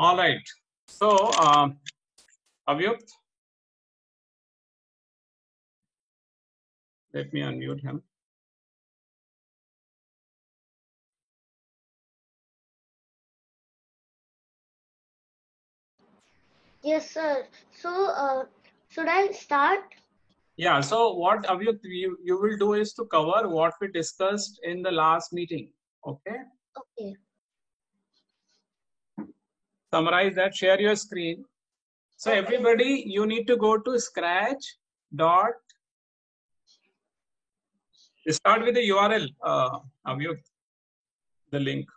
All right. So, Avyukt, let me unmute him. Yes, sir. So, should I start? Yeah. So, what Avyukt you will do is to cover what we discussed in the last meeting. Okay. Okay. Summarize that. Share your screen. So, Okay. everybody, you need to go to Scratch dot. Start with the URL, Avyukt, the link.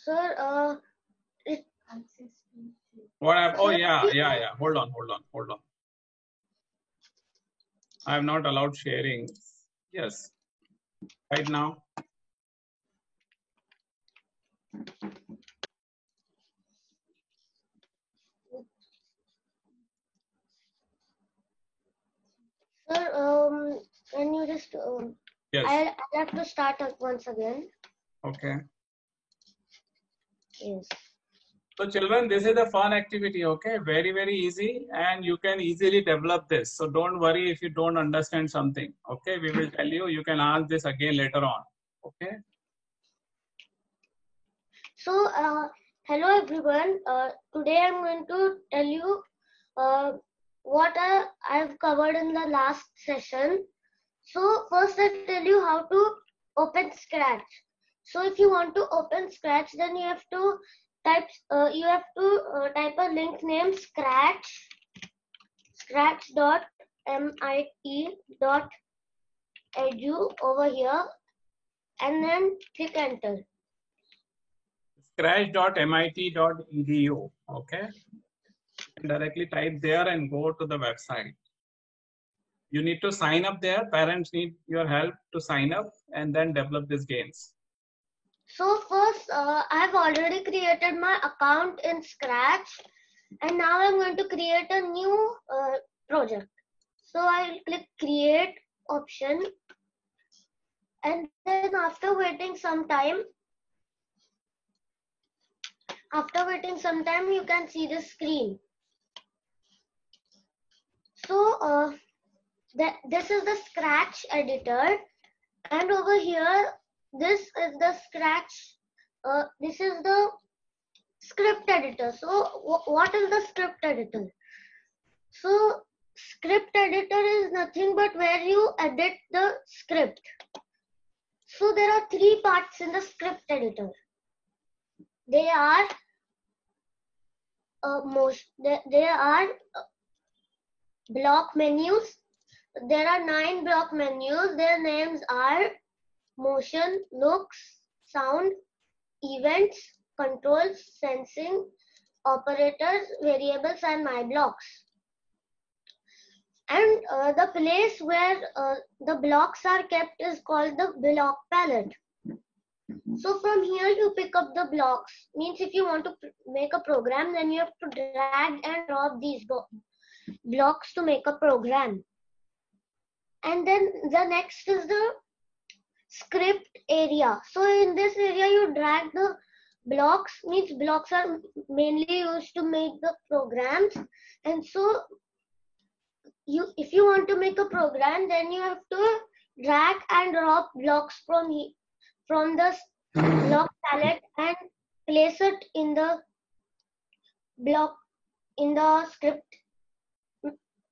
Sir, What I've, oh Sir, yeah. Hold on. I have not allowed sharing. Yes. Right now. sir, can you just Yes. I'll have to start once again. Okay. Yes. So children, this is a fun activity, okay? Very, very easy, and you can easily develop this. So don't worry if you don't understand something, okay? We will tell you, you can ask this again later on, okay? So, hello everyone. Today I'm going to tell you what I've covered in the last session. So first I'll tell you how to open Scratch. So if you want to open Scratch, then you have to type a link named scratch.mit.edu over here, and then click enter. Scratch.mit.edu, okay? Directly type there and go to the website. You need to sign up there. Parents need your help to sign up and then develop these games. So first, I've already created my account in Scratch, and now I'm going to create a new project. So I'll click create option, and then after waiting some time, you can see the screen. So this is the Scratch editor, and over here, this is the Scratch. This is the script editor. So what is the script editor? So script editor is nothing but where you edit the script. So there are three parts in the script editor. They are block menus. There are 9 block menus. Their names are motion, looks, sound, events, controls, sensing, operators, variables, and my blocks. And the place where the blocks are kept is called the block palette. So from here you pick up the blocks. Means if you want to make a program, then you have to drag and drop these blocks to make a program. And then the next is the script area. So in this area you drag the blocks. Means blocks are mainly used to make the programs. And so if you want to make a program, then you have to drag and drop blocks from the block palette and place it in the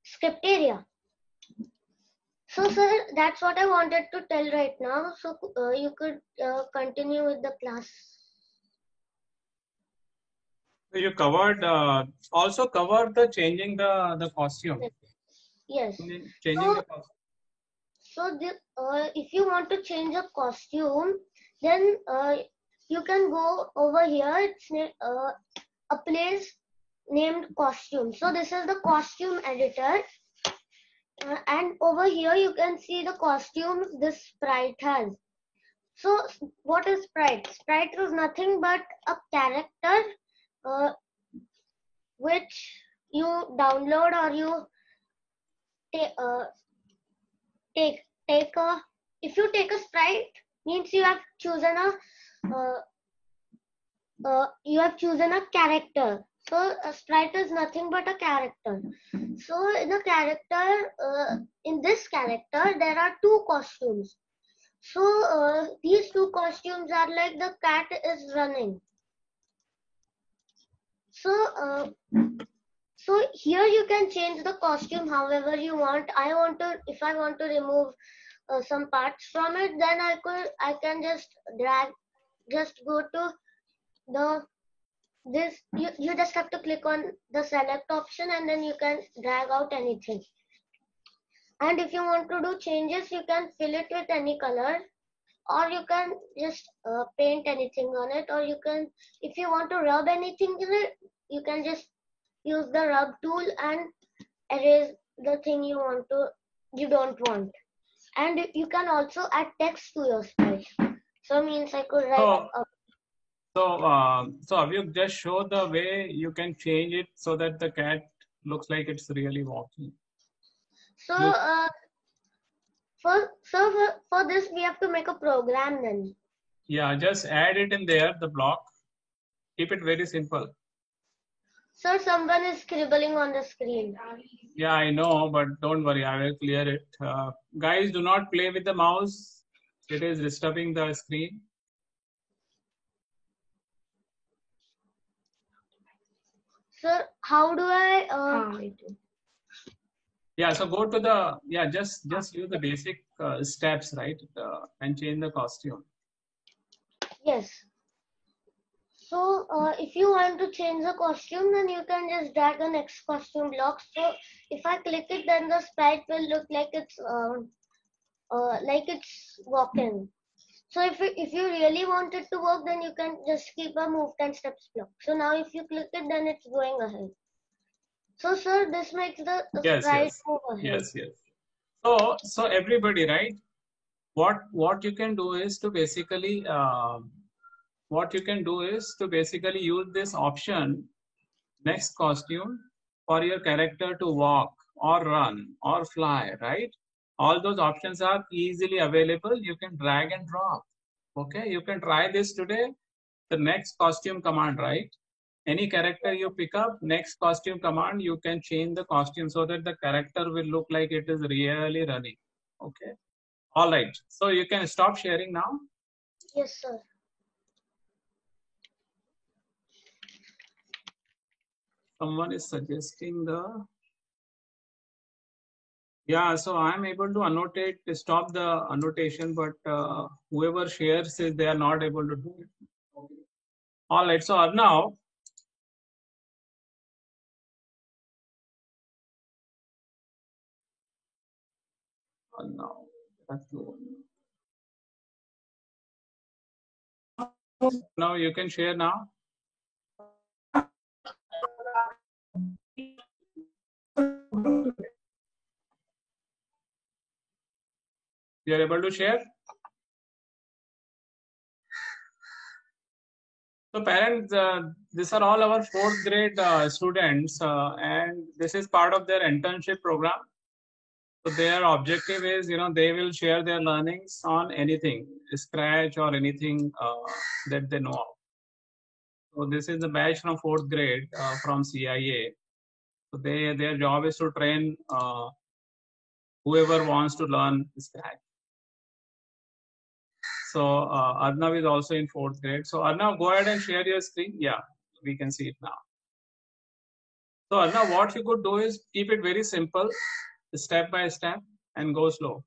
script area. So sir, that's what I wanted to tell right now. So you could continue with the class. So you covered, also covered the changing the costume. Yes. Changing the costume. So if you want to change a costume, then you can go over here. It's a place named costume. So this is the costume editor. And over here you can see the costumes this sprite has. So what is sprite? Sprite is nothing but a character which you download, or you take a, if you take a sprite, means you have chosen a you have chosen a character. So a sprite is nothing but a character. So in a character, in this character, there are two costumes. So these two costumes are like the cat is running. So so here you can change the costume however you want. If I want to remove some parts from it, then I can just go to the you just have to click on the select option and then you can drag out anything. And if you want to do changes, you can fill it with any color, or you can just paint anything on it, or you can, if you want to rub anything in it, you can just use the rub tool and erase the thing you don't want. And you can also add text to your sprite. So means I could write So Avyuk, just show the way you can change it so that the cat looks like it's really walking. So for this we have to make a program then. Yeah, just add it in there, the block. Keep it very simple. Sir, someone is scribbling on the screen. Yeah, I know, but don't worry, I will clear it. Guys, do not play with the mouse. It is disturbing the screen. Sir, how do I? Yeah, so go to the, yeah, just use the basic steps, right? And change the costume. Yes. So if you want to change the costume, then you can just drag the next costume block. So if I click it, then the sprite will look like it's walking. So if you really want it to work, then you can just keep a move 10 steps block. So now if you click it, then it's going ahead. So sir, this makes the sprite move ahead. Yes. So everybody, right? What you can do is to basically use this option, next costume, for your character to walk or run or fly, right? All those options are easily available. You can drag and drop. Okay, you can try this today. The next costume command, right? Any character you pick up, next costume command, you can change the costume so that the character will look like it is really running. Okay. All right. So you can stop sharing now. Yes, sir. Someone is suggesting the. Yeah, so I'm able to annotate, stop the annotation, but whoever shares says they are not able to do it. Okay. All right. So now. Now you can share now. You are able to share? So parents, these are all our 4th grade students and this is part of their internship program. So their objective is, they will share their learnings on anything, Scratch or anything that they know of. So this is the batch from 4th grade from CIA. So their job is to train whoever wants to learn Scratch. So Arnav is also in 4th grade. So Arnav, go ahead and share your screen. Yeah, we can see it now. So Arnav, what you could do is keep it very simple, step by step, and go slow.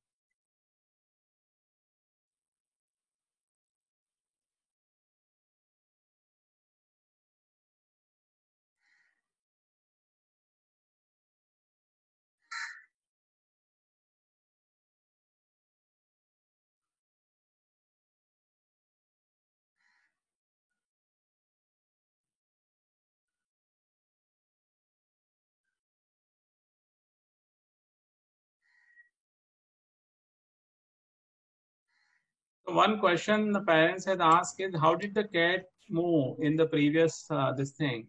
So one question the parents had asked is, how did the cat move in the previous this thing?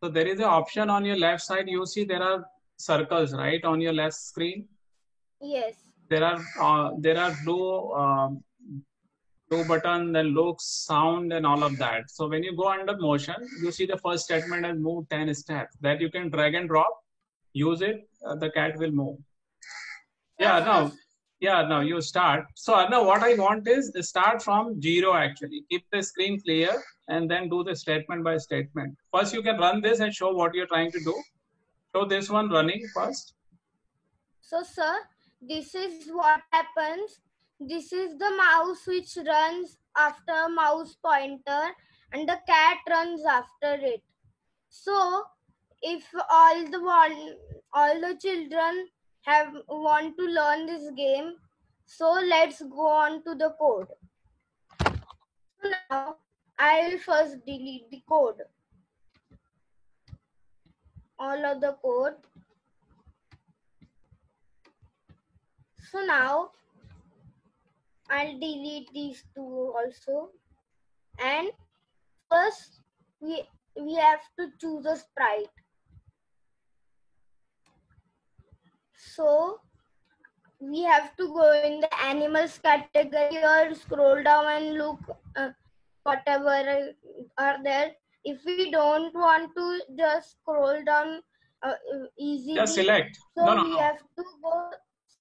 So there is an option on your left side. You see there are circles, right, on your left screen. Yes. There are blue do button, then looks, sound, and all of that. So when you go under motion, you see the first statement as move 10 steps. That you can drag and drop, use it, the cat will move. Yeah, now you start. So now what I want is start from 0 actually. Keep the screen clear and then do the statement by statement. First you can run this and show what you're trying to do. Show this one running first. So sir, this is what happens. This is the mouse which runs after mouse pointer and the cat runs after it. So if all the children want to learn this game, so let's go on to the code. So now I will first delete the code. All of the code. So now I'll delete these two also. And first we have to choose a sprite. So we have to go in the animals category or scroll down and look whatever are there. If we don't want to just scroll down easily, Just select. so we have to go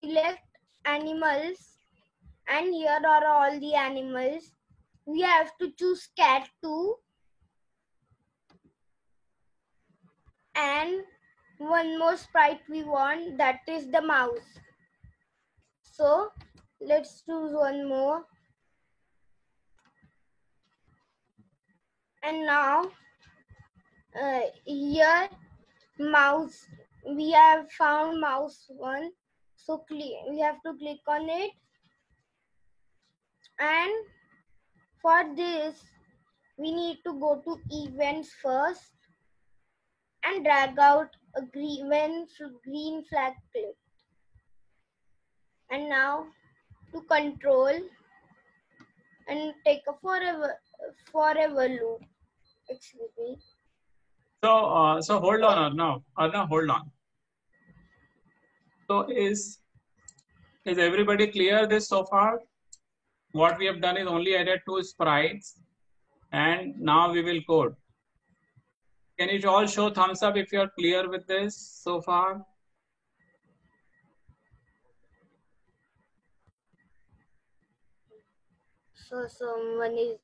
select animals, and here are all the animals. We have to choose cat 2 and one more sprite we want, that is the mouse. So let's choose one more. And now here mouse, we have found mouse 1. So we have to click on it. And for this, we need to go to events first and drag out a green flag clip. And now to control and take a forever loop. Excuse me. So hold on, Arnav, hold on. So is everybody clear this so far? What we have done is only added 2 sprites, and now we will code. Can you all show thumbs up if you are clear with this so far? So someone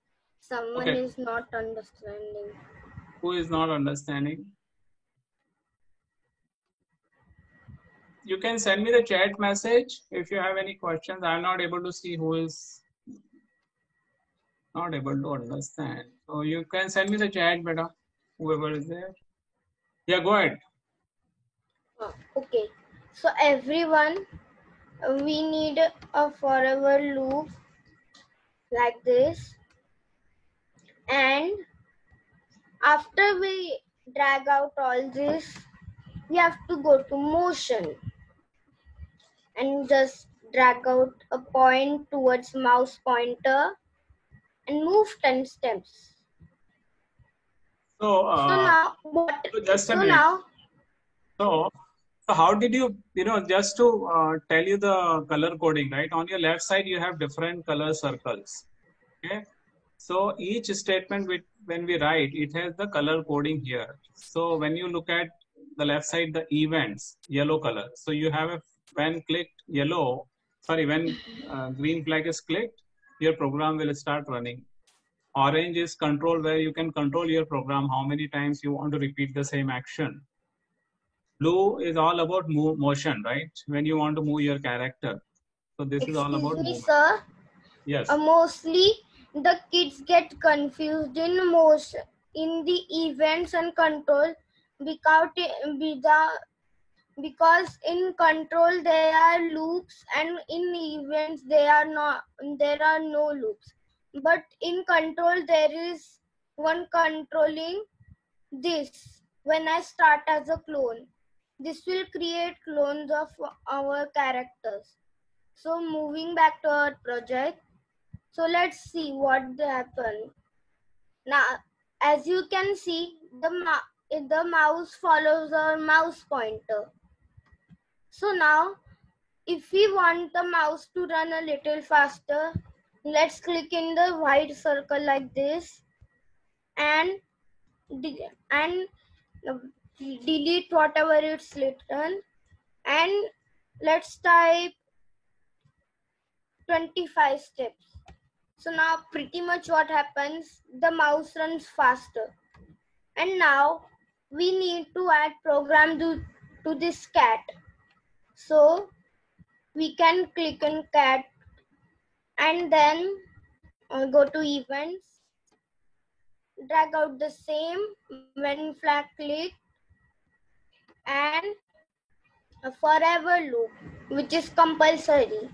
Okay. is not understanding. Who is not understanding? You can send me the chat message if you have any questions. I'm not able to see who is not able to understand. So you can send me the chat, beta, whoever is there. Yeah, go ahead. Okay. So everyone, we need a forever loop like this. And after we drag out all this, we have to go to motion and just drag out a point towards mouse pointer and move 10 steps. So now what? Just a minute. So how did you just to tell you the color coding, right? On your left side, you have different color circles. Okay. So each statement when we write, it has the color coding here. So when you look at the left side, the events, yellow color. So you have when clicked yellow, when green flag is clicked, your program will start running. Orange is control, where you can control your program, how many times you want to repeat the same action. Blue is all about motion, right? When you want to move your character. So this is all about movement. Sir? Yes. Mostly the kids get confused in motion, in the events and control, because in control there are loops and in events there are no loops. But in control there is one controlling this. When I start as a clone, this will create clones of our characters. So moving back to our project, so let's see what happened. Now, as you can see, the mouse follows our mouse pointer. So now, if we want the mouse to run a little faster, let's click in the white circle like this and delete whatever it's written, and let's type 25 steps. So now pretty much what happens, the mouse runs faster. And now we need to add program to this cat. So we can click on cat and then go to events, drag out the same when flag click, and a forever loop, which is compulsory.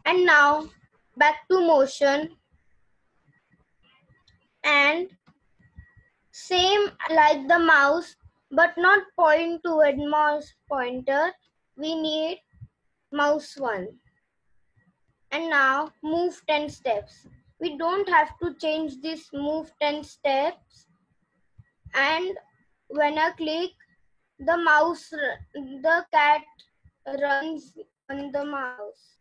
And now back to motion, and same like the mouse, but not point toward mouse pointer. We need mouse 1. And now move 10 steps. We don't have to change this move 10 steps. And when I click, the cat runs on the mouse.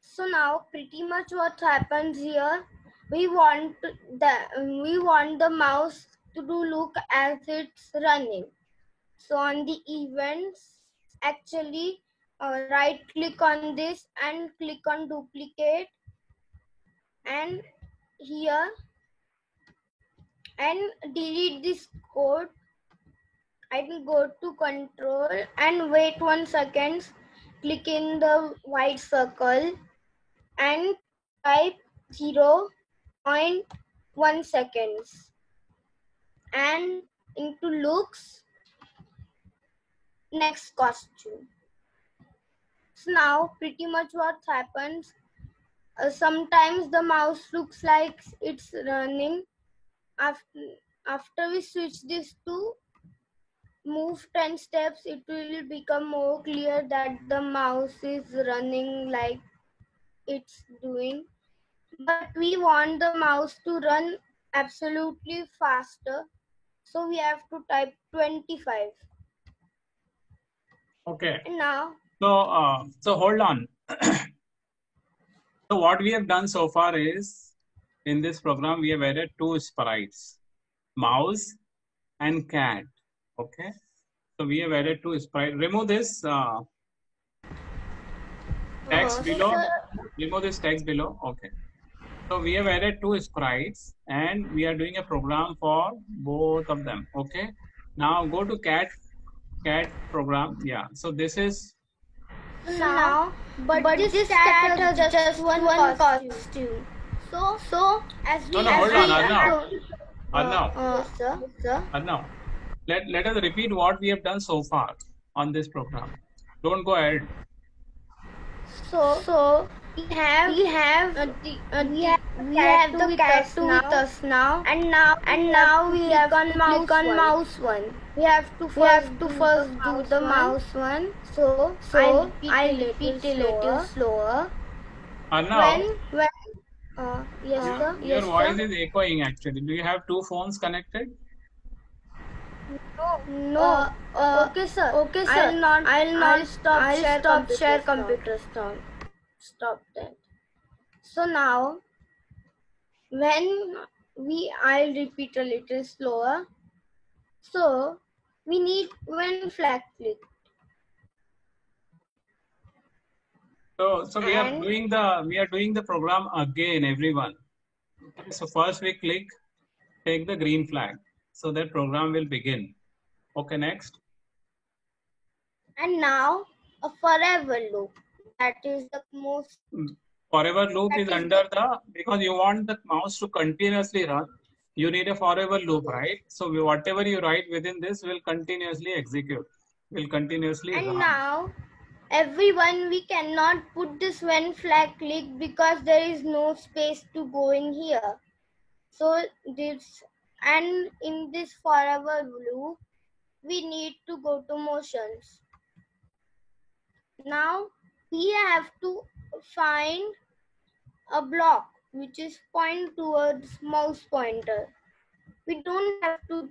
So now pretty much what happens here, we want the mouse to look as it's running. So on the events, actually right click on this and click on duplicate, and here, and delete this code. I will go to control and wait 1 second, click in the white circle and type 0.1 seconds, and into looks, next costume. So now pretty much what happens, sometimes the mouse looks like it's running. After we switch this to move 10 steps, it will become more clear that the mouse is running like it's doing. But we want the mouse to run absolutely faster, so we have to type 25. Okay. And now, So hold on. So what we have done so far is, in this program, we have added 2 sprites, mouse and cat. Okay. So we have added 2 sprites. Remove this text below. Remove this text below. Okay. So we have added 2 sprites and we are doing a program for both of them. Okay. Now go to cat program. Yeah. So this is. But this cat has just one costume. So as we No, hold on, Arnav. Yes, sir. Arnav, let us repeat what we have done so far on this program. Don't go ahead. So we have the cat with us now, and now we have click on mouse 1. We have to first do the mouse 1. So I'll repeat a little slower. Arnav, Yes, sir. your voice is echoing actually. Do you have 2 phones connected? No. Okay, sir. I'll stop share computer stop. Stop that. So now, I'll repeat a little slower. So we need when flag click. So we are doing the program again, everyone. So first we click, take the green flag. So that program will begin. Okay, next. And now a forever loop. That is the most. Forever loop is under because you want the mouse to continuously run. You need a forever loop, right? So whatever you write within this will continuously execute, will continuously run. And now, everyone, we cannot put this when flag click because there is no space to go in here. So in this forever loop, we need to go to motions. Now we have to find a block which is point towards mouse pointer. We don't have to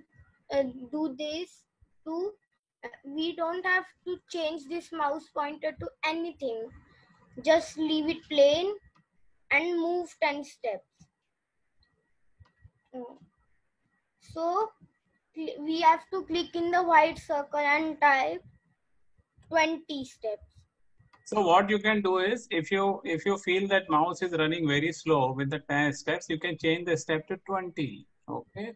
do this we don't have to change this mouse pointer to anything. Just leave it plain and move 10 steps. So we have to click in the white circle and type 20 steps. So what you can do is, if you feel that mouse is running very slow with the 10 steps, you can change the step to 20. Okay.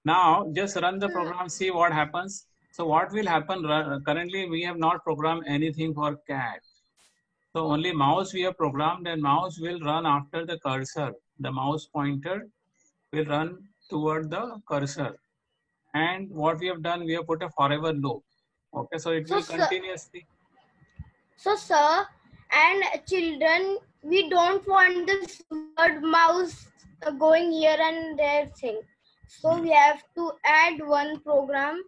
Now just run the program, see what happens. So what will happen? Currently we have not programmed anything for cat. So only mouse we have programmed, and mouse will run after the cursor. The mouse pointer will run toward the cursor. And what we have done, we have put a forever loop. Okay, so it will continuously. So sir and children, we don't want this word mouse going here and there thing. So we have to add one program.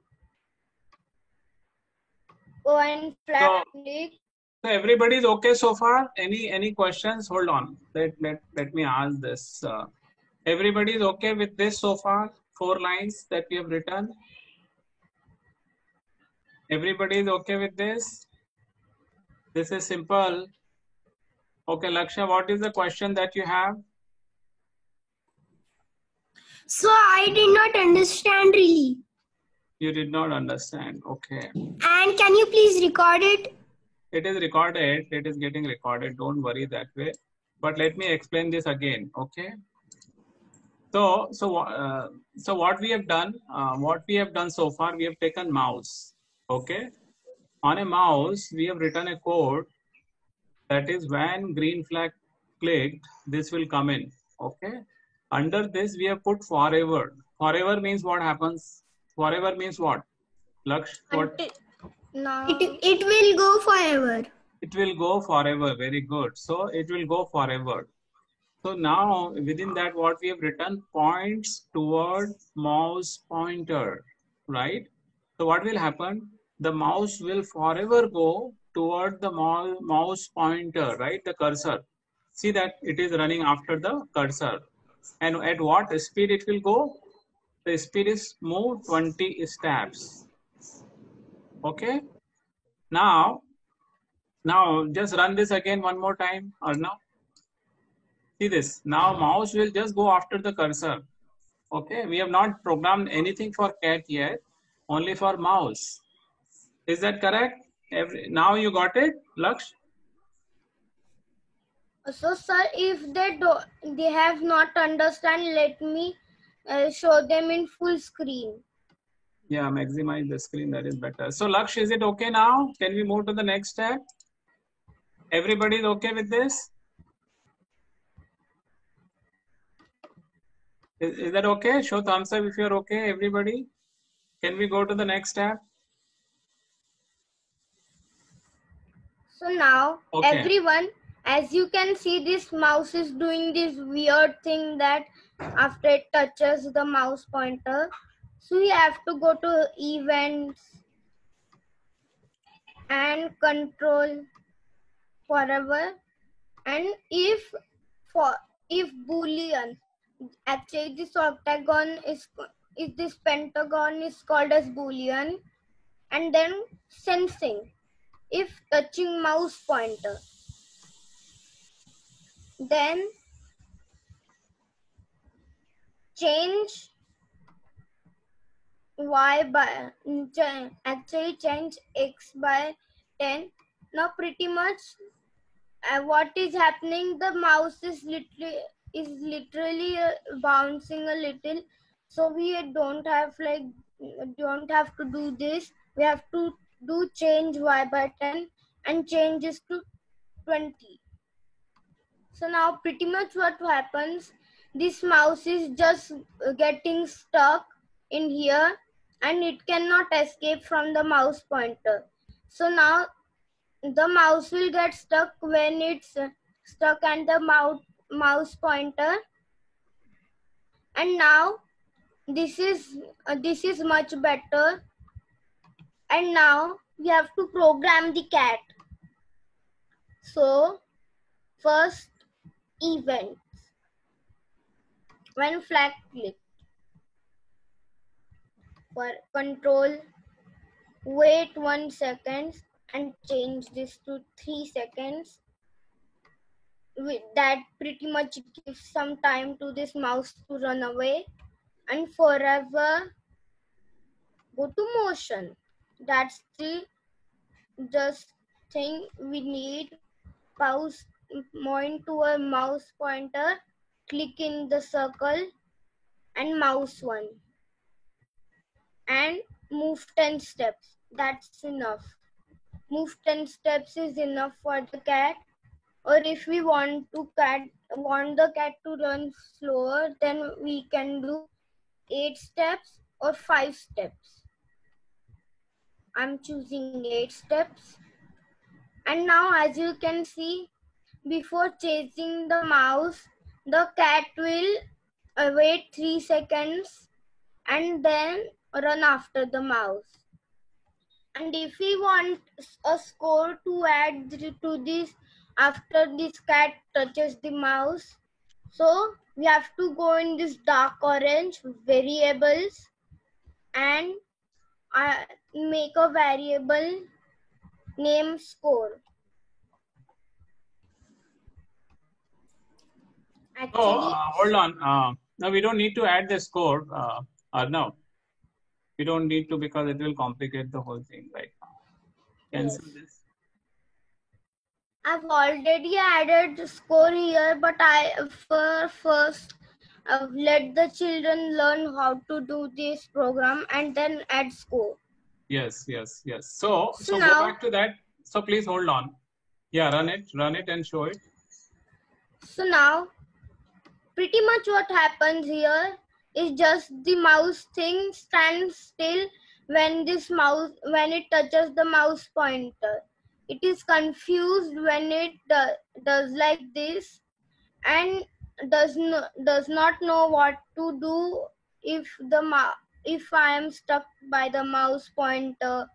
One flat click. So everybody is okay so far? Any questions? Hold on. Let me ask this. Everybody is okay with this so far? 4 lines that we have written. Everybody is okay with this? This is simple. Okay, Lakshya, what is the question that you have? So I did not understand really. You did not understand. Okay. And can you please record it? It is recorded. It is getting recorded. Don't worry that way. But let me explain this again. Okay. So what we have done, so far, we have taken mouse. Okay. On a mouse, we have written a code that is when green flag clicked, this will come in. Okay. Under this, we have put forever. Forever means what happens? Forever means what? Laksh, what? No. It will go forever. It will go forever. Very good. So it will go forever. So now within that, what we have written, points toward mouse pointer, right? So what will happen? The mouse will forever go toward the mouse pointer, right? The cursor. See that it is running after the cursor. And at what speed it will go? The speed is move 20 steps. Okay. Now just run this again one more time, or no? See this. Now mouse will just go after the cursor. Okay. We have not programmed anything for cat yet, only for mouse. Is that correct? Now you got it, Laksh? So sir, if they have not understand, let me show them in full screen. Yeah, maximize the screen, that is better. So Laksh, is it okay now? Can we move to the next step? Everybody is okay with this? Is that okay? Show thumbs up if you're okay, everybody. Can we go to the next step? So now everyone, as you can see, this mouse is doing this weird thing that after it touches the mouse pointer. So we have to go to events and control forever. And if boolean, actually this octagon is this pentagon is called as boolean. And then sensing, if touching mouse pointer, then change y by actually change x by 10. Now pretty much what is happening, the mouse is literally bouncing a little, so we don't have to do this. We have to do change y by 10 and change this to 20. So now pretty much what happens, this mouse is just getting stuck in here and it cannot escape from the mouse pointer. So now the mouse will get stuck when it's stuck at the mouse pointer. And now this is much better. And now we have to program the cat. So first, events. When flag click, for control, wait 1 second and change this to 3 seconds. that pretty much gives some time to this mouse to run away and forever go to motion. That's the just thing we need. Mouse point to a mouse pointer, click in the circle and mouse 1 and move 10 steps. That's enough. Move 10 steps is enough for the cat. Or if we want the cat to run slower, then we can do 8 steps or 5 steps. I'm choosing 8 steps. And now, as you can see, before chasing the mouse, the cat will wait 3 seconds and then run after the mouse. And if we want a score to add to this after this cat touches the mouse, so we have to go in this dark orange variables and make a variable name score. Actually, hold on. No, we don't need to add the score. No, we don't need to because it will complicate the whole thing right now. Cancel this. I've already added the score here, but I first let the children learn how to do this program and then add score. Yes. So now, go back to that. So please hold on. Yeah, run it and show it. So now, pretty much what happens here is just the mouse thing stands still when it touches the mouse pointer. It is confused when it does like this and does not know what to do if I am stuck by the mouse pointer,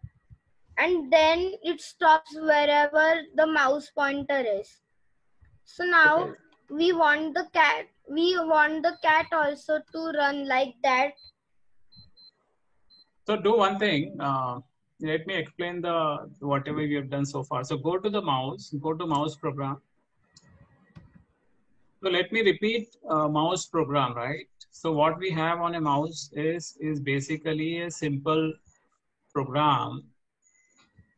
and then it stops wherever the mouse pointer is. So now, Okay. we want the cat also to run like that. So do one thing. Let me explain the whatever we have done so far. So go to the mouse. Go to mouse program. So let me repeat mouse program, right? So what we have on a mouse is basically a simple program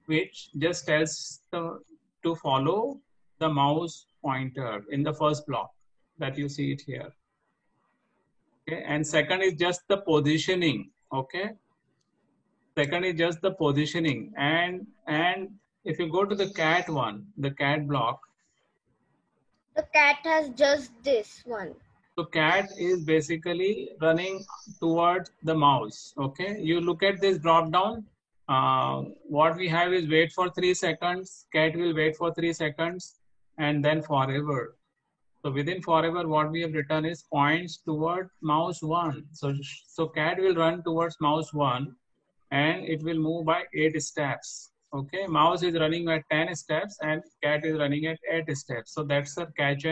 which just tells to follow the mouse pointer in the first block that you see it here. Okay, and second is just the positioning. Okay, second is just the positioning, and if you go to the cat one, the cat block, the cat has just this one. So cat is basically running towards the mouse. Okay, you look at this drop down. What we have is wait for 3 seconds. Cat will wait for 3 seconds and then forever. So within forever, what we have written is points toward mouse 1. So cat will run towards mouse 1 and it will move by 8 steps. Okay, mouse is running at 10 steps and cat is running at 8 steps. So that's a catch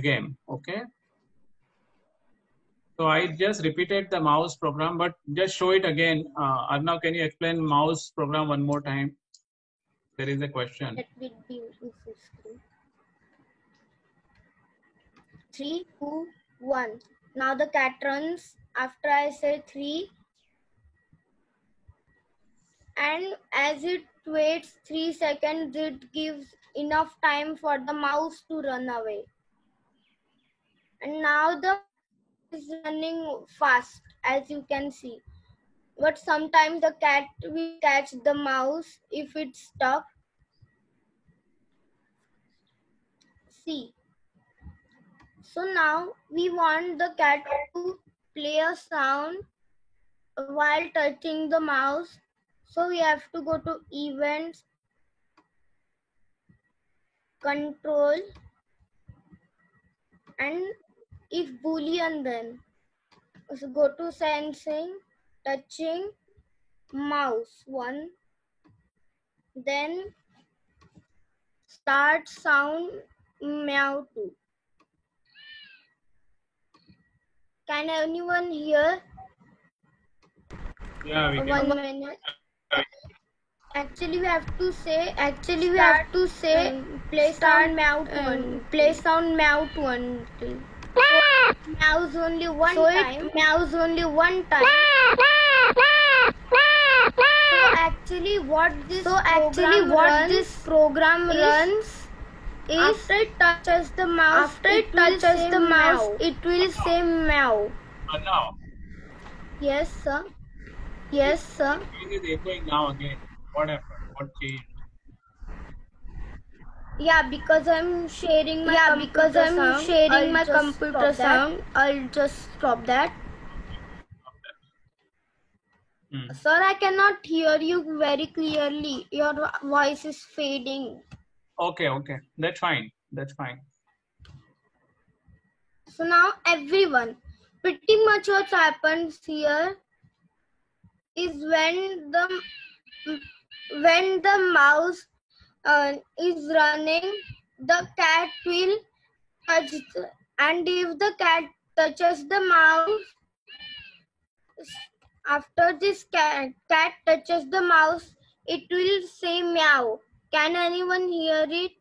game. Okay, so I just repeated the mouse program, but just show it again. Arnav, can you explain mouse program one more time? There is a question. That will be 3, 2, 1. Now the cat runs after I say 3, and as it waits 3 seconds, it gives enough time for the mouse to run away. And now the is running fast, as you can see, but sometimes the cat will catch the mouse if it's stuck. See, so now we want the cat to play a sound while touching the mouse, so we have to go to events, control, and if boolean, then so go to sensing, touching, mouse 1, then start sound meow 2. Can anyone hear? Yeah, we can. 1 minute. Actually, we have to say. Actually, we have to say. Play sound mouth one. Play sound mouth one. Mouse only one time. It mouse only one time. So actually, what this program runs is after it touches the mouse. It will say meow. Now, Yes, sir. Yes, sir. it is echoing now again. What happened? What changed? Yeah, because I'm sharing my computer sound. I'll just stop that. Sir, I cannot hear you very clearly. Your voice is fading. Okay, that's fine. So now everyone, pretty much what happens here is when the mouse is running, the cat will touch, and if the cat touches the mouse, after this cat touches the mouse, it will say meow. Can anyone hear it?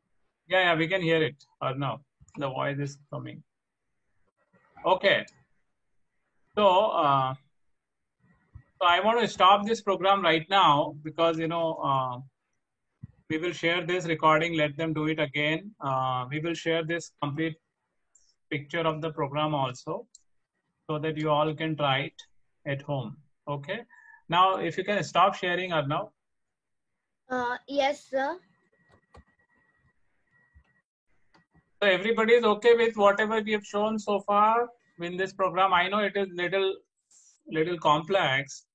Yeah, we can hear it. Or no, the voice is coming. Okay. So I want to stop this program right now because we will share this recording. Let them do it again. We will share this complete picture of the program also, so that you all can try it at home. Okay. Now, if you can stop sharing, Arnav. Yes, sir. So everybody is okay with whatever we have shown so far in this program. I know it is little complex,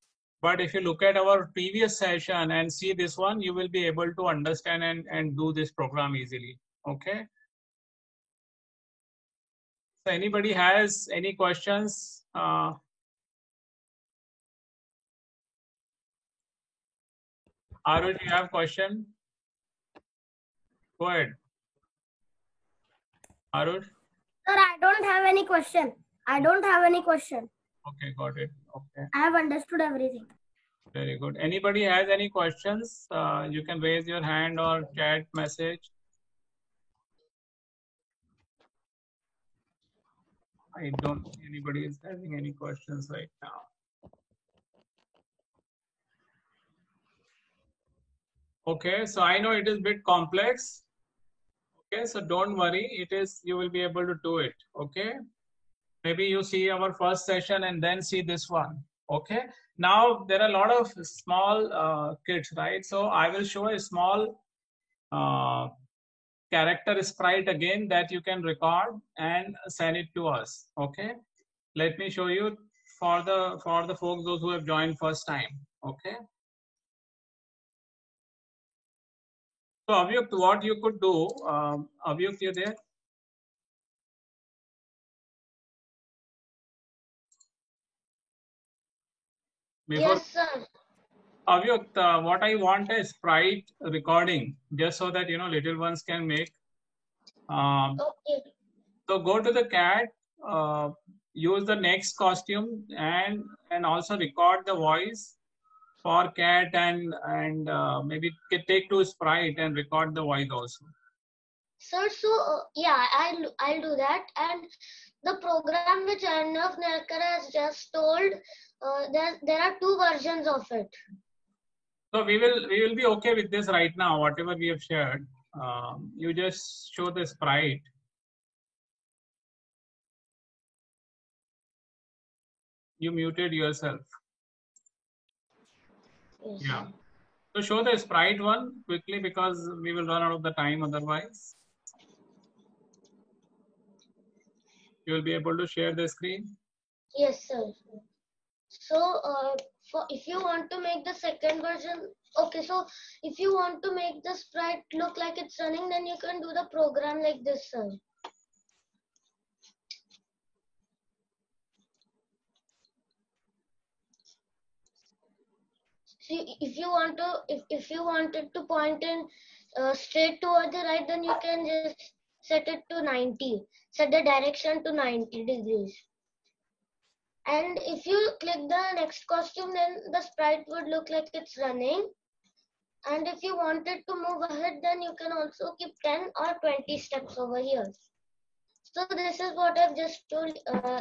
but if you look at our previous session and see this one, you will be able to understand and do this program easily. Okay. So anybody has any questions? Aruj, you have question? Go ahead. Aruj? Sir, I don't have any question. Okay, got it. Okay. I have understood everything. Very good. Anybody has any questions? You can raise your hand or chat message. I don't think anybody is having any questions right now. Okay, so I know it is a bit complex. Okay, so don't worry. You will be able to do it. Okay. Maybe you see our first session and then see this one. Okay. Now there are a lot of small kids, right? So I will show a small character sprite again that you can record and send it to us. Okay. Let me show you for the folks those who have joined first time. Okay. So Avyukt, what you could do, Avyukt, you there? Yes, sir. Avyukt, what I want is sprite recording, just so that little ones can make. Okay. So go to the cat, use the next costume, and also record the voice for cat and maybe take to sprite and record the voice also. Sir, so yeah, I'll do that. And the program which Arnav Nerkar has just told, there are two versions of it. So we will be okay with this right now. Whatever we have shared, you just show the sprite. You muted yourself. Yes. Yeah. So show the sprite one quickly because we will run out of the time otherwise. You will be able to share the screen. Yes, sir. So if you want to make the second version, okay, so if you want to make the sprite look like it's running, then you can do the program like this, sir. See, if you wanted to point in straight toward the right, then you can just set it to 90. Set the direction to 90 degrees. And if you click the next costume, then the sprite would look like it's running. And if you wanted to move ahead, then you can also keep 10 or 20 steps over here. So this is what I've just told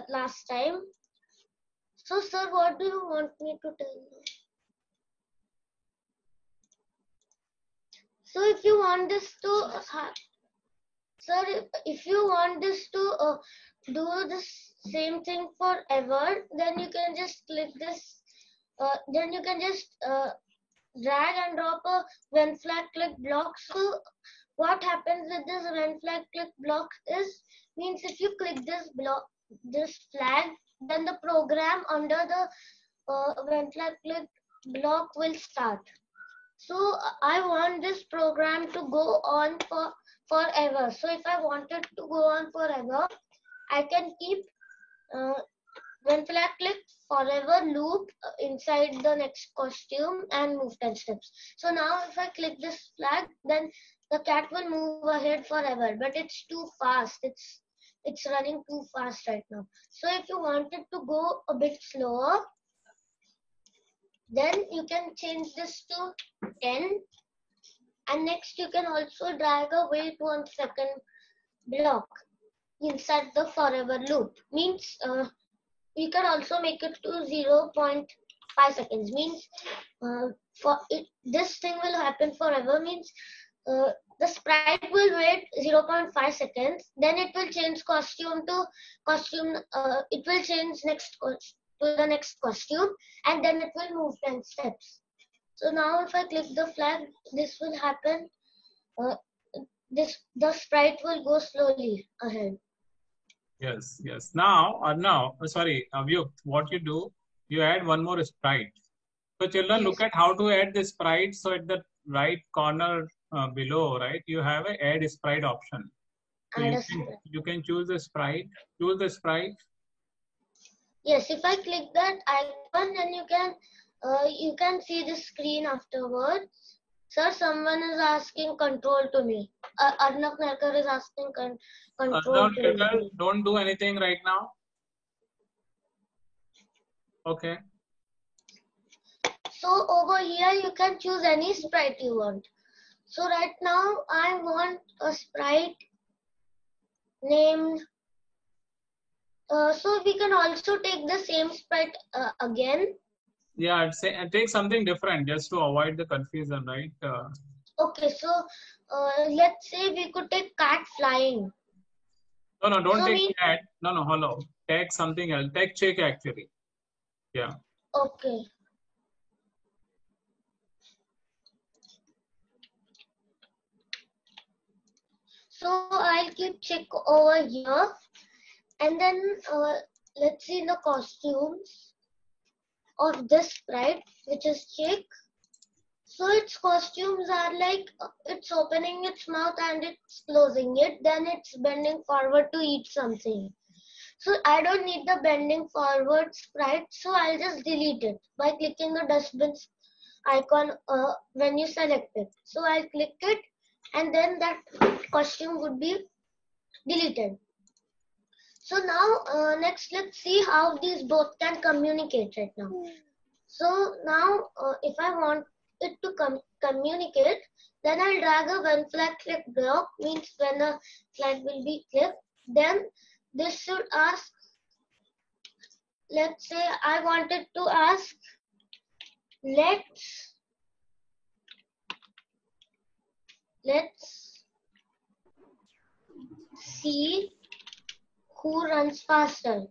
last time. So sir, what do you want me to tell you? So if you want this to, sir, if you want this to do the same thing forever, then you can just click this. Then you can just drag and drop a when flag click block. So what happens with this when flag click block is, means if you click this block, this flag, then the program under the when flag click block will start. So I want this program to go on for forever. So if I wanted to go on forever, I can keep when flag click forever loop inside the next costume and move 10 steps. So now if I click this flag, then the cat will move ahead forever, but it's too fast. It's running too fast right now. So if you wanted to go a bit slower, then you can change this to 10. And next you can also drag a wait 1 second block inside the forever loop. Means you can also make it to 0.5 seconds. Means for it, this thing will happen forever. Means the sprite will wait 0.5 seconds. Then it will change costume to costume. It will change to the next costume, and then it will move 10 steps. So now if I click the flag, this will happen. The sprite will go slowly ahead. Yes, yes. Now, Avyuk, what you do, you add one more sprite. So children, look at how to add the sprite. So at the right corner below, right, you have a add sprite option. So you can choose the sprite. Choose the sprite. Yes, if I click that icon, then you can see the screen afterwards. Sir, someone is asking control to me. Arnav Narkar is asking control to me. Don't do anything right now. Okay. So over here, you can choose any sprite you want. So right now, I want a sprite named. So we can also take the same sprite again. Yeah, take something different just to avoid the confusion, right? Okay, so let's say we could take cat flying. No, don't take cat. No, hello. Take something else. Take chick actually. Yeah. Okay. So I'll keep chick over here, and then let's see the costumes of this sprite, which is chick. So its costumes are like it's opening its mouth and it's closing it, then it's bending forward to eat something. So I don't need the bending forward sprite, so I'll just delete it by clicking the dustbin icon when you select it. So I'll click it, and then that costume would be deleted. So now next let's see how these both can communicate right now. So now if I want it to communicate, then I'll drag a when flag click block, means when the flag will be clicked. Then this should ask, let's say I wanted to ask, let's see who runs faster.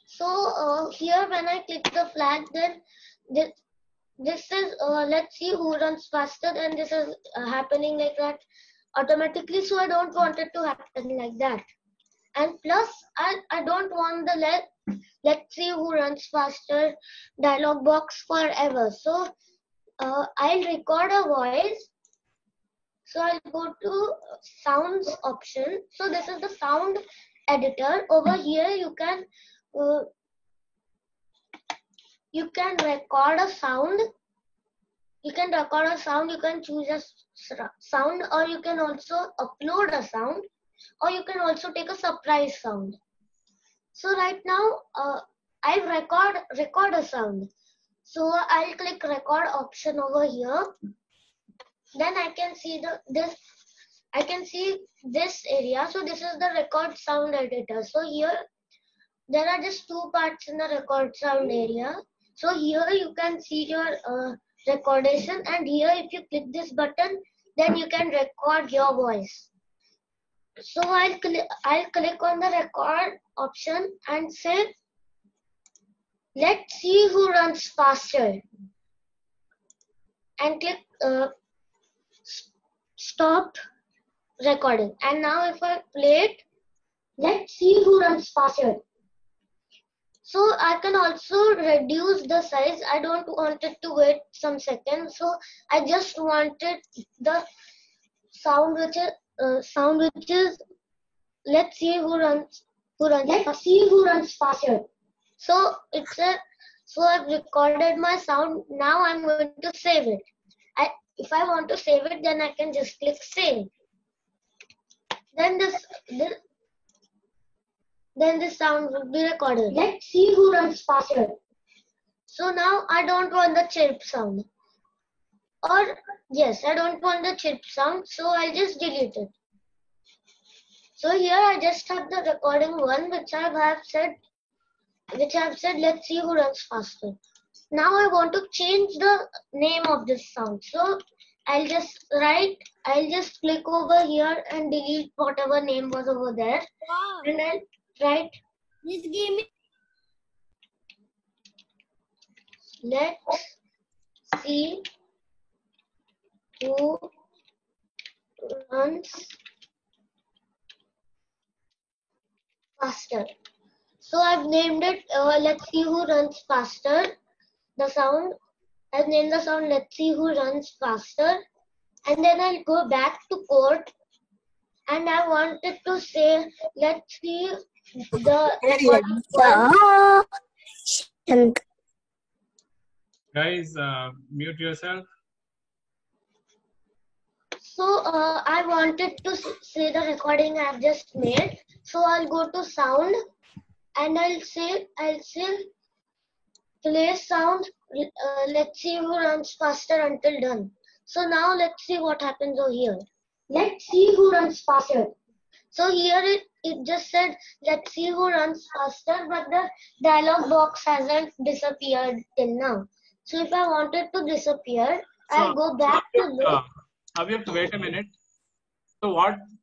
So here when I click the flag, then this is let's see who runs faster, and this is happening like that automatically. So I don't want it to happen like that. And plus I don't want the let's see who runs faster dialog box forever. So I'll record a voice. So I'll go to sounds option. So this is the sound editor. Over here you can record a sound. You can record a sound. You can choose a sound, or you can also upload a sound, or you can also take a surprise sound. So right now record a sound. So I'll click record option over here. Then I can see this area. So this is the record sound editor. So here there are just two parts in the record sound area. So here you can see your recordation, and here if you click this button, then you can record your voice. So I'll click on the record option and say, let's see who runs faster, and click stop recording. And now if I play it, let's see who runs faster. So I can also reduce the size. I don't want it to wait some seconds. So I just wanted the sound which is let's see who runs faster. So so I've recorded my sound. Now I'm going to save it. If I want to save it, then I can just click save. Then this sound will be recorded. Let's see who runs faster. So now I don't want the chirp sound. Or yes, I don't want the chirp sound, so I'll just delete it. So here I just have the recording one, which I have said let's see who runs faster. Now I want to change the name of this sound. So I'll just click over here and delete whatever name was over there. Wow. And I'll write, This game is let's see who runs faster. So I've named it let's see who runs faster. The sound, I've named the sound let's see who runs faster. And then I'll go back to code, and I wanted to say let's see the recording one. Guys, mute yourself. So I wanted to say the recording I've just made. So I'll go to sound, and I'll say play sound. Let's see who runs faster until done. So now let's see what happens over here. Let's see who runs faster. So here it just said let's see who runs faster, but the dialog box hasn't disappeared till now. So if I want it to disappear, I'll go back to this. Avyakt, wait a minute.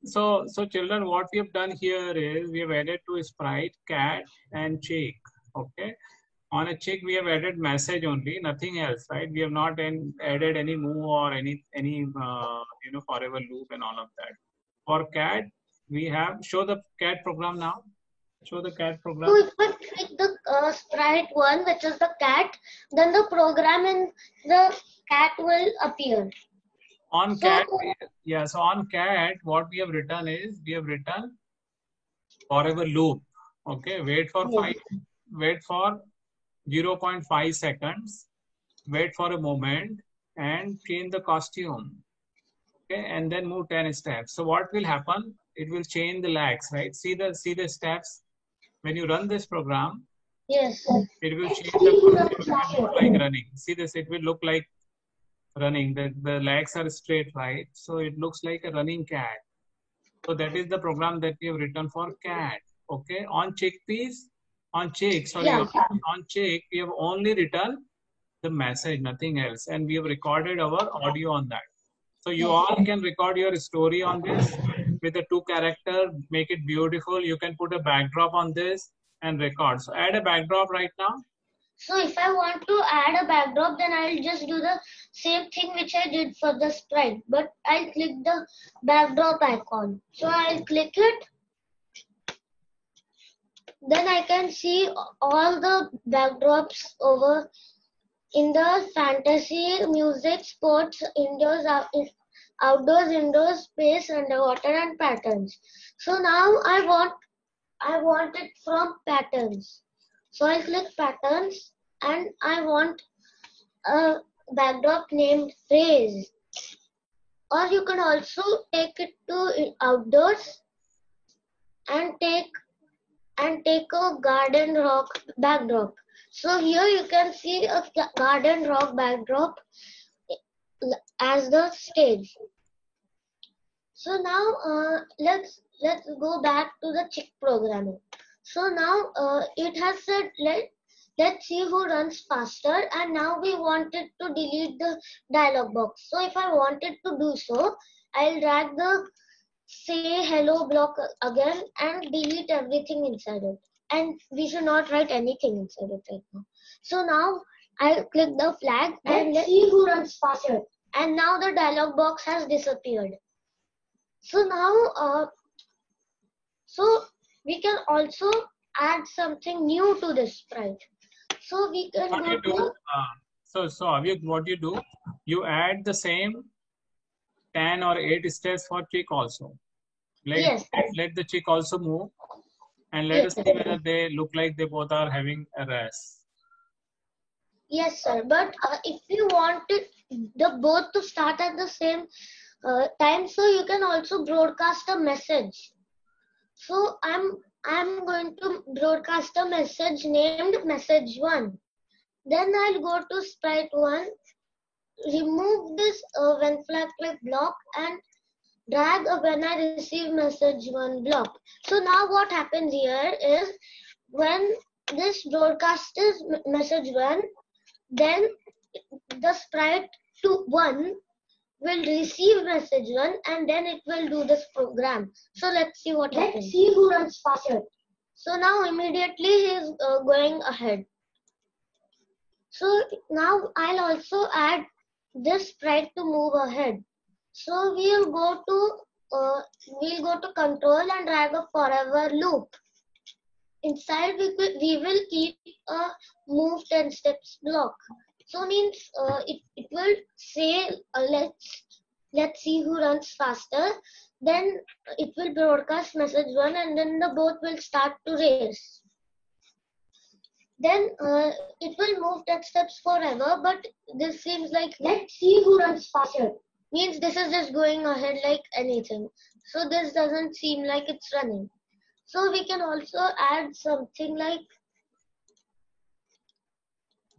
So children, what we have done here is we have added to sprite cat and chick. Okay. On a chick we have added message only, nothing else, right? We have not added any move or any forever loop and all of that. For cat, we have show the cat program now. Show the cat program. So if I click the sprite one, which is the cat, then the program in the cat will appear. On cat, so on cat, what we have written is we have written forever loop. Okay, wait for 0.5 seconds, wait for a moment, and change the costume. Okay, and then move 10 steps. So what will happen? It will change the lags, right? See the steps. When you run this program, yes, it will change the costume like running. See this? It will look like running. The legs are straight, right? So it looks like a running cat. So that is the program that we have written for cat. Okay, on chickpeas. On chick, we have only written the message, nothing else. And we have recorded our audio on that. So you all can record your story on this with the 2 character, make it beautiful. You can put a backdrop on this and record. So add a backdrop right now. So if I want to add a backdrop, then I'll just do the same thing which I did for the sprite. But I'll click the backdrop icon. So I'll click it. Then I can see all the backdrops over in the fantasy, music, sports, indoors, outdoors, indoors, space, underwater, and patterns. So now I want it from patterns. So I click patterns, and I want a backdrop named phrase. Or you can also take it to outdoors and and take a garden rock backdrop. So here you can see a garden rock backdrop as the stage. So now let's go back to the chick programming. So now it has said let's see who runs faster, and now we wanted to delete the dialog box. So if I wanted to do so, I'll drag the say hello block again and delete everything inside it. And we should not write anything inside it right now. So now I'll click the flag and let's see who runs faster. And now the dialog box has disappeared. So now, so we can also add something new to this sprite. So we can What go you do? to So Avyuk, what you do? You add the same 10 or 8 steps for chick also. yes, Let the chick also move, and let us see whether they look like they both are having a race. yes, sir. But if you wanted the both to start at the same time, so you can also broadcast a message. So I'm going to broadcast a message named message1. Then I'll go to sprite1, remove this when flag click block and drag a when I receive message1 block. So now what happens here is when this broadcast is message1, then the sprite1 will receive message1 and then it will do this program. So let's see what happens. Let's see who runs faster. So now immediately he is going ahead. So now I'll also add this sprite to move ahead. So we'll go to control and drag a forever loop. Inside we will keep a move 10 steps block. So means it will say let's see who runs faster. Then it will broadcast message1 and then the both will start to race. Then it will move 10 steps forever, but this seems like let's see who runs faster. Means this is just going ahead like anything. So this doesn't seem like it's running. So we can also add something like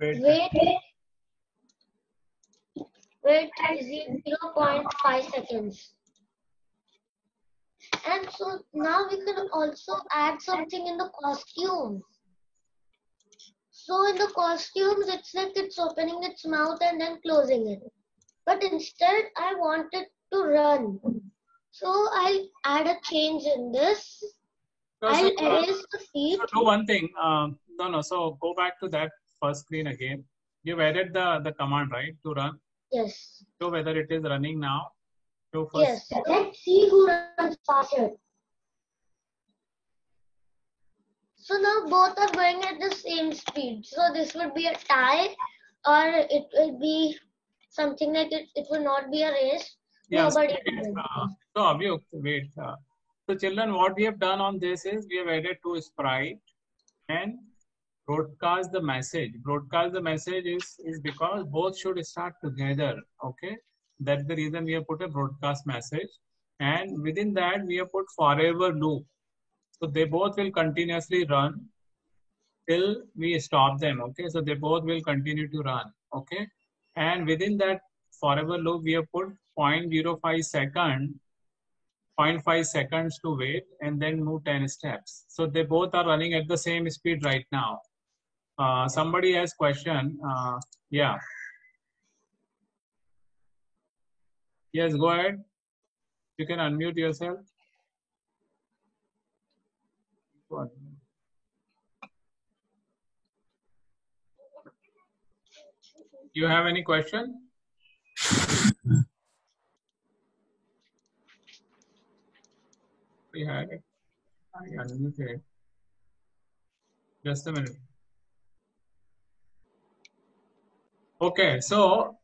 wait 0.5 seconds. And so now we can also add something in the costumes. So in the costumes, it's like it's opening its mouth and then closing it. But instead, I want it to run. So I'll add a change in this. I'll erase the feet. So do one thing. So go back to that first screen again. You've added the command, right, to run? Yes. So whether it is running now. So first. Yes. Let's see who runs faster. So now both are going at the same speed. So this would be a tie, or it will be something like it will not be a race. Yes. Nobody. So Avyuk, wait. So children, what we have done on this is we have added two sprite and broadcast the message. Broadcast the message is because both should start together. Okay, that's the reason we have put a broadcast message, and within that we have put forever loop. So they both will continuously run till we stop them. Okay, so they both will continue to run. Okay, and within that forever loop we have put 0.05 seconds to wait and then move 10 steps. So they both are running at the same speed right now. Somebody has question. Yeah. Yes, go ahead. You can unmute yourself. You have any question? We had it. I unmuted. Just a minute. Okay, so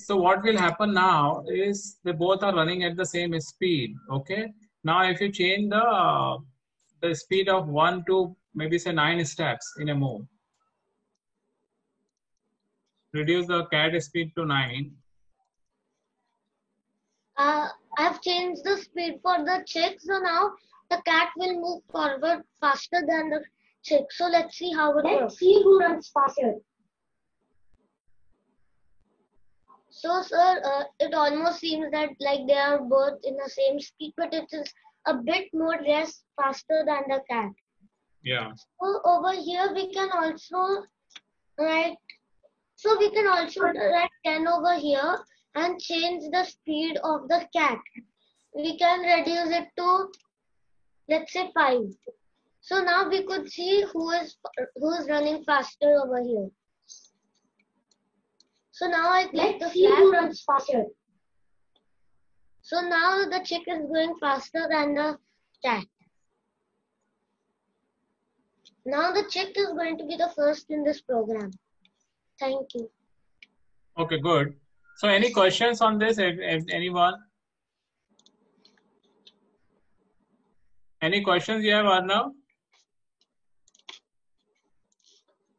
what will happen now is they both are running at the same speed. Okay. Now if you change the speed of 1 to maybe say 9 steps in a move. Reduce the cat speed to 9. I've changed the speed for the chick, so now the cat will move forward faster than the chick. So let's see how it works. Let's see who runs faster. So sir, it almost seems that like they are both in the same speed, but it is a bit more less faster than the cat. Yeah. So over here we can also write. So we can also write 10 over here and change the speed of the cat. We can reduce it to, let's say, 5. So now we could see who is running faster over here. So now I click the flag. Who runs faster. So now the chick is going faster than the cat. Now the chick is going to be the first in this program. Thank you. Okay, good. So any questions on this? Anyone? Any questions you have, Arnav?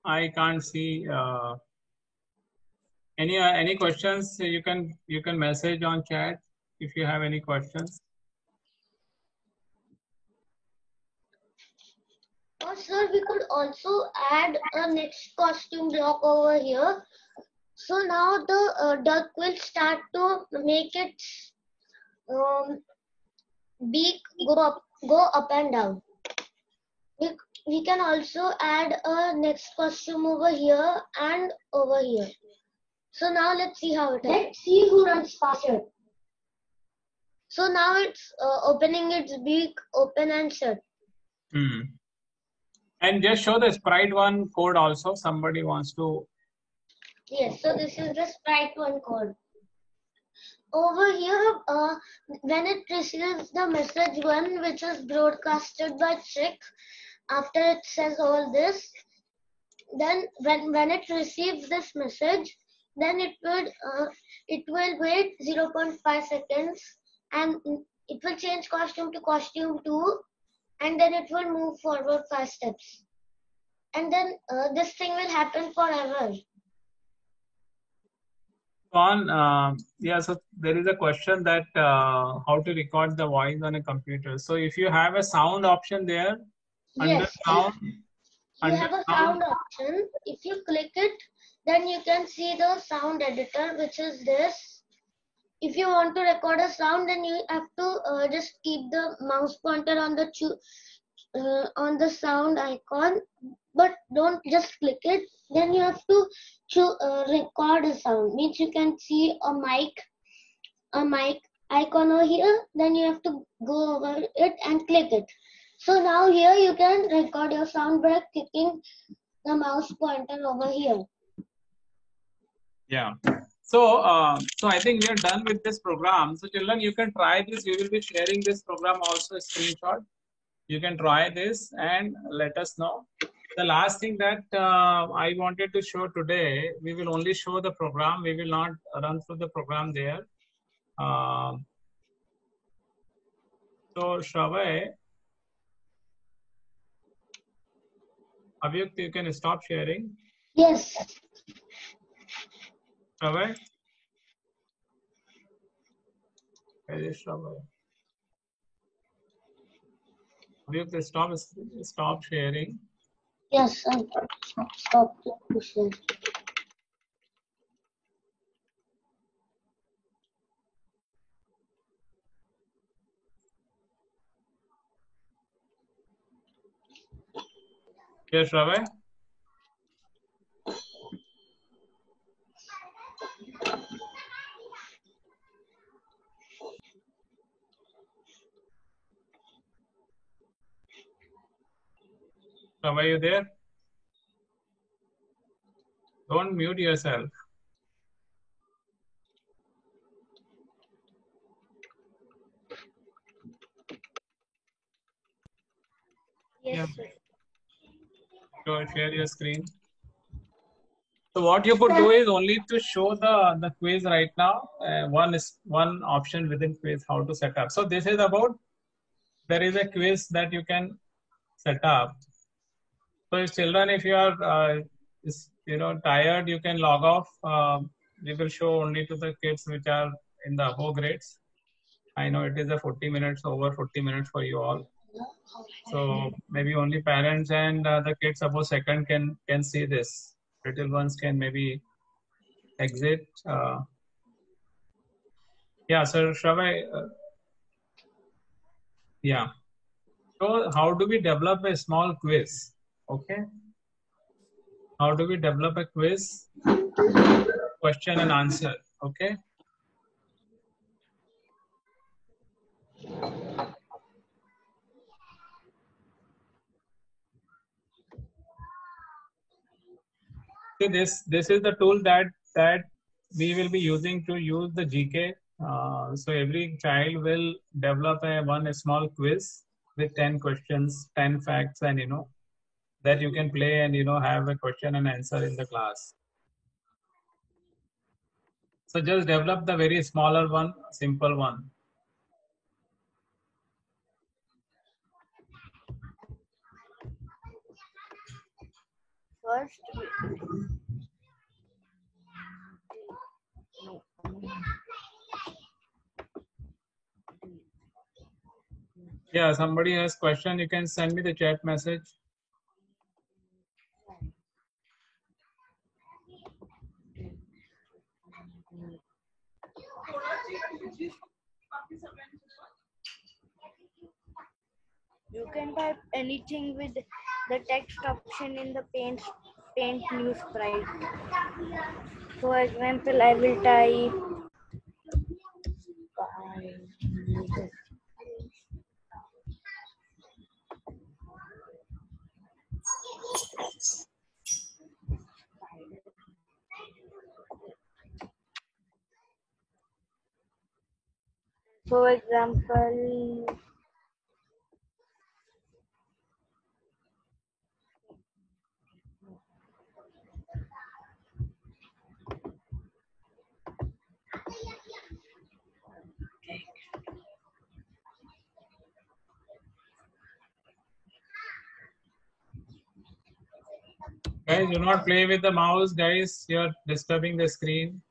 I can't see. Any questions? You can message on chat if you have any questions. Oh, sir, we could also add a next costume block over here. So now the duck will start to make its beak go up and down. We can also add a next costume over here and over here. So now let's see how it is. Let's see who runs faster. So now it's opening its beak, open and shut. And just show the Sprite 1 code also. Somebody wants to. Yes, so this is the Sprite 1 code. Over here, when it receives the message 1, which is broadcasted by chick, after it says all this, then when it receives this message, then it will wait 0.5 seconds and it will change costume to costume 2, and then it will move forward 5 steps. And then this thing will happen forever. Yeah, so there is a question that how to record the voice on a computer. So if you have a sound option there, under sound, you have a sound option. If you click it, then you can see the sound editor, which is this. If you want to record a sound, then you have to just keep the mouse pointer on the sound icon, but don't just click it. Then you have to record a sound. Means you can see a mic icon over here. Then you have to go over it and click it. So now here you can record your sound by clicking the mouse pointer over here. Yeah. So I think we are done with this program. So children, you can try this. We will be sharing this program also a screenshot. You can try this and let us know. The last thing that I wanted to show today, we will only show the program. We will not run through the program there. So Shravay, Avyukt, you can stop sharing. Yes. Shravay? Where is Shravay? Avyukt, stop sharing. Yes, I stop sharing. Yes, Shravay? Shravay, are you there? Don't mute yourself. Yes, Yeah. Go share your screen. So what you could do is only to show the quiz right now. One option within quiz how to set up. So this is about, there is a quiz that you can set up. So children, if you are tired, you can log off. We will show only to the kids which are in the above grades. I know it is a 40 minutes, over 40 minutes for you all. So maybe only parents and the kids above second can see this. Little ones can maybe exit. Yeah, so Shravai, yeah. So how do we develop a small quiz? Okay. How do we develop a quiz? Question and answer. Okay. So this is the tool that we will be using to use the GK. So every child will develop a small quiz with 10 questions, 10 facts, and that you can play and have a question and answer in the class. So just develop the very smaller one, simple one. First, Yeah, somebody has question, you can send me the chat message. you can type anything with the text option in the paint new sprite. For example, I will type for example, Guys, do not play with the mouse, guys. You're disturbing the screen.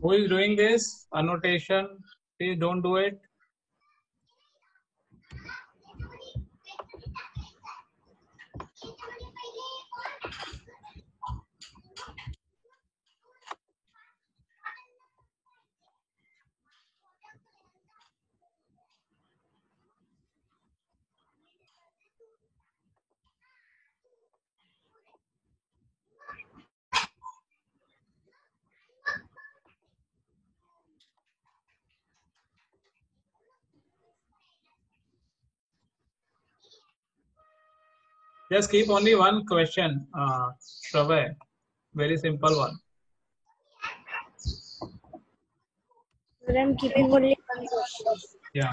Who is doing this annotation? Please don't do it. Just keep only one question, Shravay. Very simple one. I'm keeping only one question. Yeah.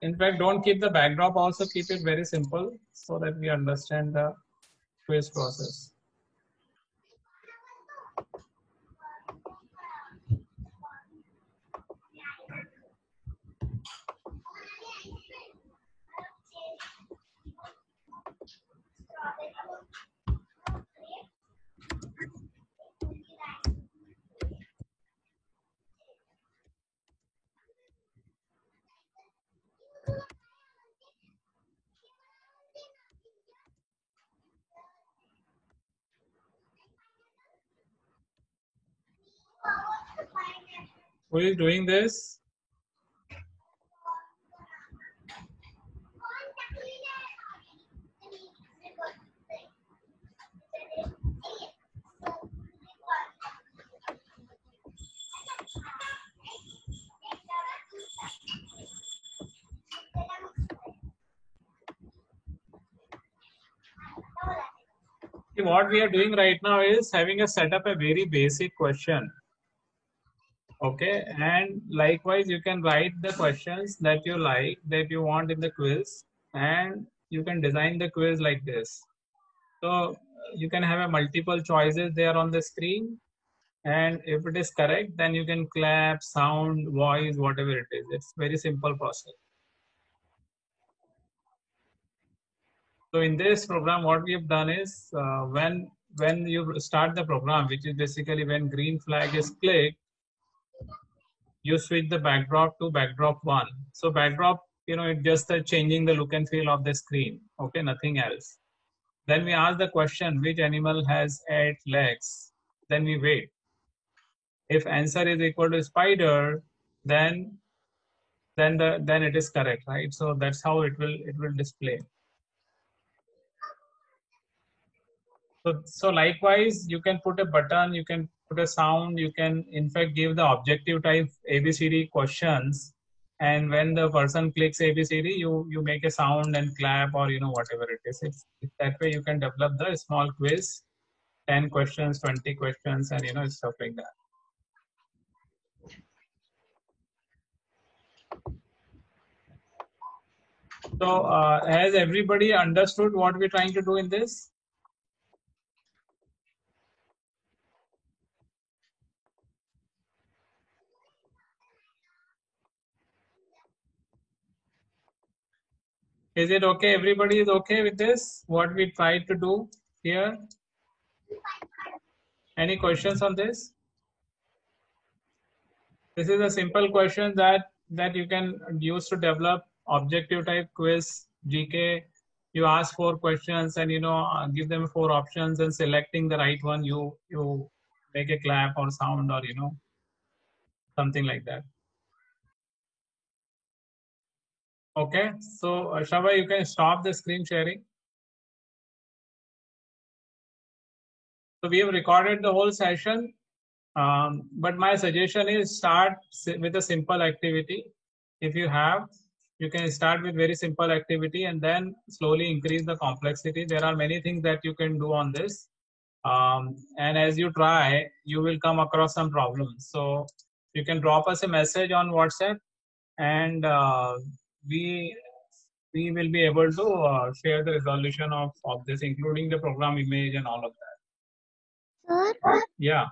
In fact, don't keep the backdrop. Also keep it very simple so that we understand the quiz process. Who is doing this? See, what we are doing right now is having a set up a very basic question. Okay, and likewise you can write the questions that you like, that you want in the quiz, and you can design the quiz like this. So you can have a multiple choices there on the screen, and if it is correct, then you can clap, sound, voice, whatever it is. It's very simple process. So in this program, what we have done is when you start the program, which is basically when green flag is clicked, you switch the backdrop to backdrop 1. So backdrop, it's just changing the look and feel of the screen. Okay, nothing else. Then we ask the question, which animal has 8 legs? Then we wait. If answer is equal to spider, then it is correct, right? So that's how it will display. So likewise, you can put a button, you can put a sound, you can in fact give the objective type ABCD questions, and when the person clicks ABCD, you make a sound and clap or whatever it is. It's that way you can develop the small quiz, 10 questions, 20 questions, and stuff like that. So has everybody understood what we're trying to do in this? Is it okay? Everybody is okay with this? What we tried to do here? Any questions on this? This is a simple question that you can use to develop objective type quiz, GK. You ask 4 questions and give them 4 options, and selecting the right one, you make a clap or sound or something like that. Okay, so Shava, you can stop the screen sharing. So we have recorded the whole session, but my suggestion is start with a simple activity. If you have, you can start with very simple activity and then slowly increase the complexity. There are many things that you can do on this. And as you try, you will come across some problems. So you can drop us a message on WhatsApp, and we will be able to share the resolution of this, including the program image and all of that. Sir, Yeah.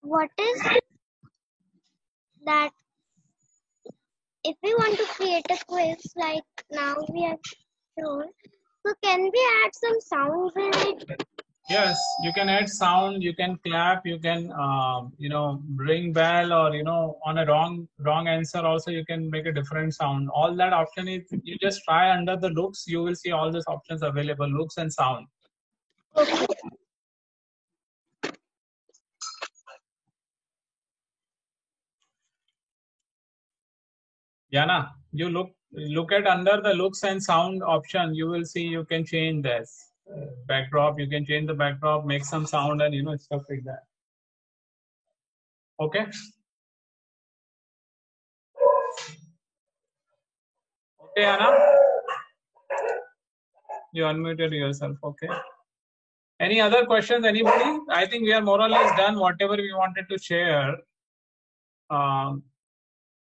What is that? If we want to create a quiz like now we have shown, so can we add some sounds in it? Yes, you can add sound, you can clap, you can ring bell, or on a wrong answer also you can make a different sound. All that option is, you just try under the looks, you will see all these options available, looks and sound. Okay. Yana, you look at under the looks and sound option, you will see you can change this backdrop, you can change the backdrop, make some sound, and stuff like that. Okay. Okay, Anna, you unmuted yourself. Okay. Any other questions, anybody? I think we are more or less done whatever we wanted to share.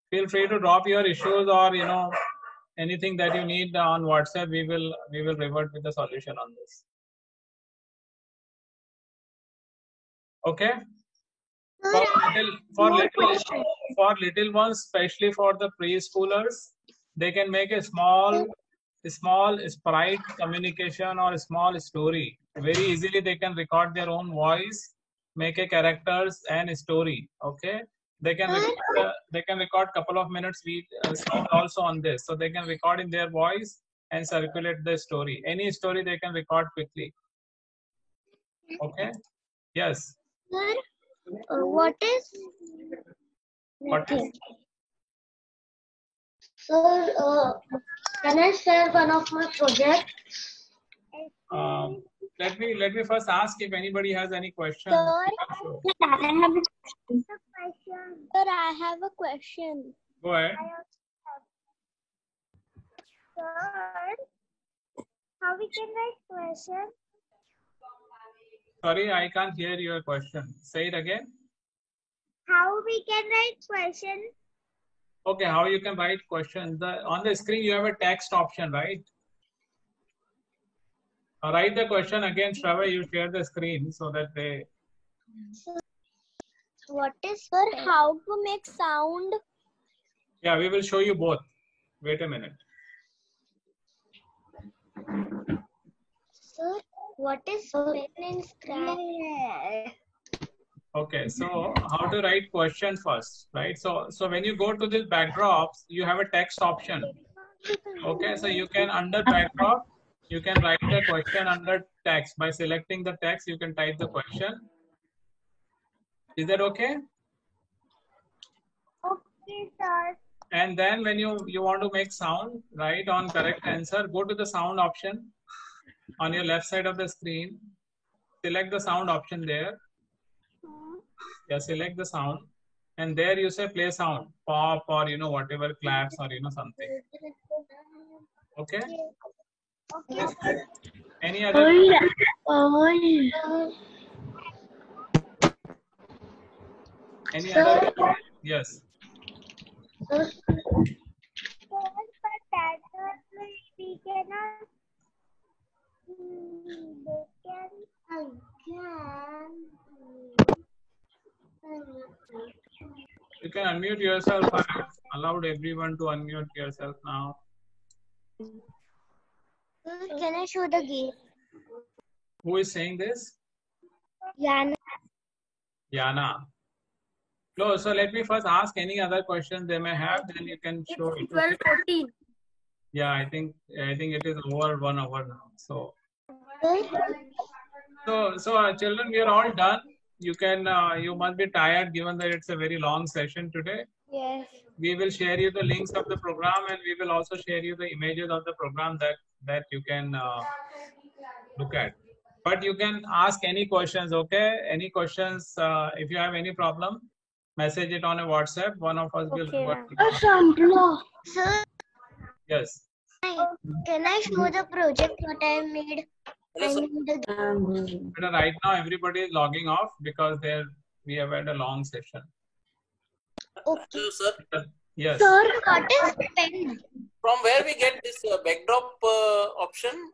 Feel free to drop your issues, or anything that you need on WhatsApp. We will revert with the solution on this. Okay. For little ones, especially for the preschoolers, they can make a small sprite communication or a small story. Very easily they can record their own voice, make a characters and a story. Okay, they can record couple of minutes sound also on this, so they can record in their voice and circulate the story. Any story they can record quickly. Okay. Yes. Sir, what is? Sir, can I share one of my projects? Let me first ask if anybody has any questions. Sir, I have a question. Go ahead. Sir, How we can write question? Sorry, I can't hear your question. Say it again. How we can write question? Okay, how you can write questions. On the screen, you have a text option, right? Write the question again, Shravan. You share the screen so that they. What is sir? How to make sound? Yeah, we will show you both. Wait a minute. Sir, what is pen in Scratch? Okay, so how to write question first, right? So when you go to this backdrops, you have a text option. Okay, so you can under backdrop, you can write the question under text. By selecting the text, you can type the question. Is that okay? Okay, sir. And then when you want to make sound, right, on correct answer, go to the sound option on your left side of the screen. Select the sound option there. Yeah, select the sound. And there you say play sound, pop or whatever, claps or something. Okay? Okay. Any other? Any other? Yes. Sir, But that we cannot. You can unmute yourself. I have allowed everyone to unmute yourself now. can I show the game? Who is saying this? Yana. Yana. So let me first ask any other questions they may have, then you can show it. 12:14. Yeah, I think it is over 1 hour now. So children, we are all done. You can you must be tired given that it's a very long session today. Yes. We will share you the links of the program, and we will also share you the images of the program that you can look at. But you can ask any questions, okay? Any questions, if you have any problem, message it on a WhatsApp. One of us will revert. Sir, Yes. can I show the project what I made? I made the But right now everybody is logging off because we have had a long session. Okay. Sir, Yes. Sir, what is pen? from where we get this backdrop option?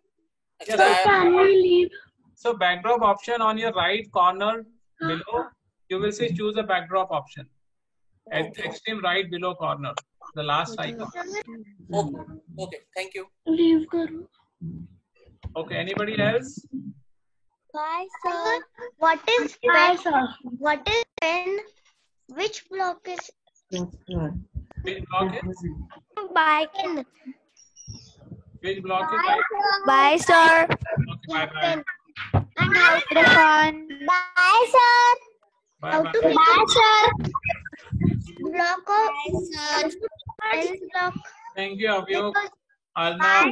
Yes, Actually, so backdrop option on your right corner below, you will see choose a backdrop option. At extreme right below corner, the last icon. okay, thank you. Okay, anybody else? Bye, sir. What is pen? What is pen? Which block is Which block is? Bye. pen? Which block is? Bye, sir. Okay, bye bye. And how Have fun. Bye, sir. Bye How bye. to pick sir. Block of pen block. Thank you, Avyog, Because Arnav,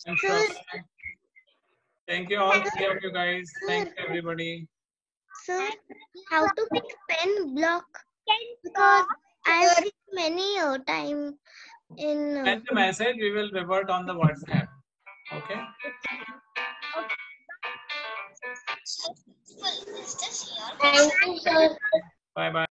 and Sir. Shravan. Thank you all three of you guys. Thank you everybody. Sir, how to pick pen block? Because I've seen many time in. Send the message. We will revert on the WhatsApp. Okay. Thank you, sir. Bye bye.